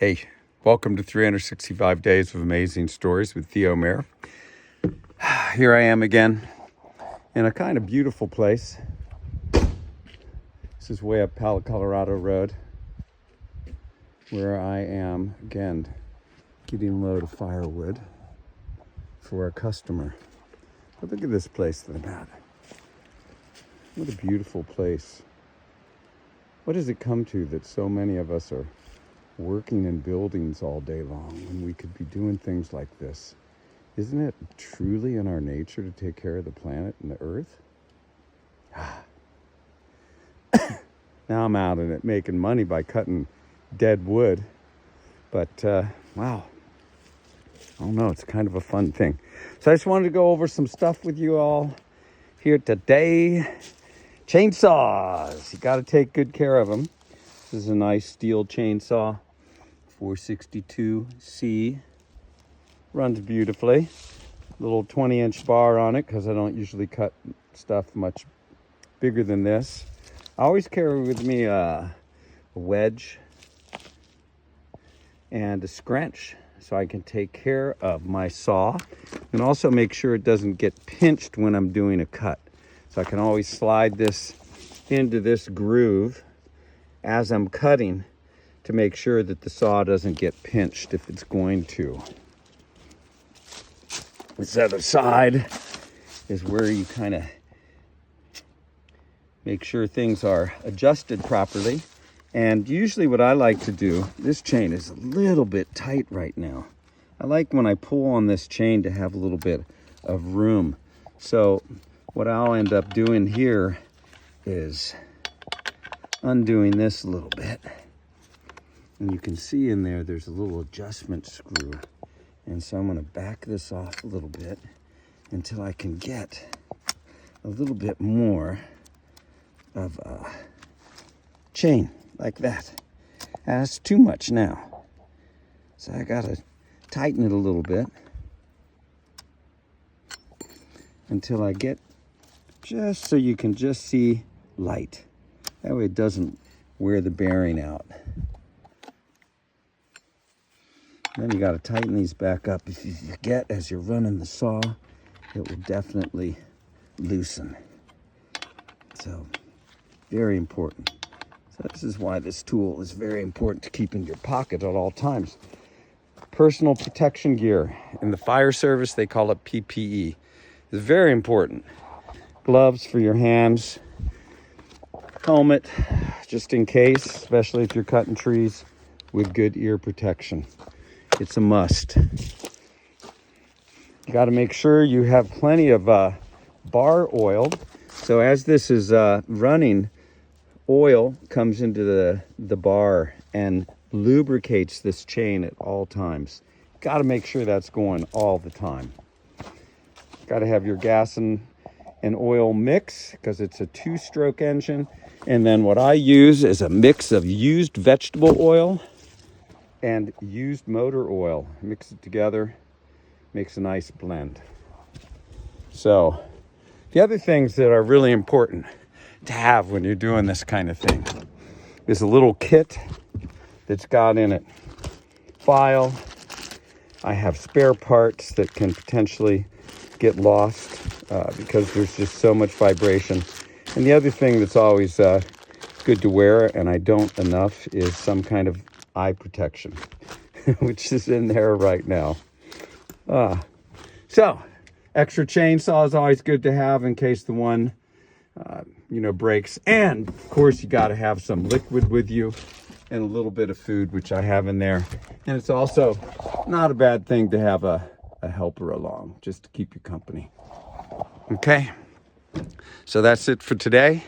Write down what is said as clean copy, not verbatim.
Hey, welcome to 365 Days of Amazing Stories with Theo Mayer. Here I am again in a kind of beautiful place. This is way up Palo Colorado Road, where I am, again, getting a load of firewood for a customer. But look at this place that I'm at. What a beautiful place. What does it come to that so many of us are working in buildings all day long when we could be doing things like this? Isn't it truly in our nature to take care of the planet and the earth? Now I'm out in it making money by cutting dead wood. But, wow. I don't know, it's kind of a fun thing. So I just wanted to go over some stuff with you all here today. Chainsaws. You got to take good care of them. This is a nice steel chainsaw. 462C. Runs beautifully. Little 20-inch bar on it because I don't usually cut stuff much bigger than this. I always carry with me a wedge and a scrunch so I can take care of my saw and also make sure it doesn't get pinched when I'm doing a cut. So I can always slide this into this groove as I'm cutting to make sure that the saw doesn't get pinched if it's going to. This other side is where you kind of make sure things are adjusted properly. And usually what I like to do, this chain is a little bit tight right now. I like when I pull on this chain to have a little bit of room. So what I'll end up doing here is undoing this a little bit. And you can see in there, there's a little adjustment screw. And so I'm gonna back this off a little bit until I can get a little bit more of a chain like that. That's too much now. So I gotta tighten it a little bit until I get just so you can just see light. That way it doesn't wear the bearing out. Then you got to tighten these back up. If you forget as you're running the saw, it will definitely loosen. So, very important. So this is why this tool is very important to keep in your pocket at all times. Personal protection gear. In the fire service, they call it PPE. It's very important. Gloves for your hands. Helmet, just in case, especially if you're cutting trees, with good ear protection. It's a must. You got to make sure you have plenty of bar oil. So as this is running, oil comes into the bar and lubricates this chain at all times. Got to make sure that's going all the time. Got to have your gas and oil mix because it's a 2-stroke engine. And then what I use is a mix of used vegetable oil and used motor oil. Mix it together, makes a nice blend. So the other things that are really important to have when you're doing this kind of thing is a little kit that's got in it file. I have spare parts that can potentially get lost because there's just so much vibration. And the other thing that's always good to wear, and I don't enough, is some kind of eye protection, which is in there right now. So, extra chainsaw is always good to have in case the one, breaks. And, of course, you got to have some liquid with you and a little bit of food, which I have in there. And it's also not a bad thing to have a helper along, just to keep you company. Okay, so that's it for today.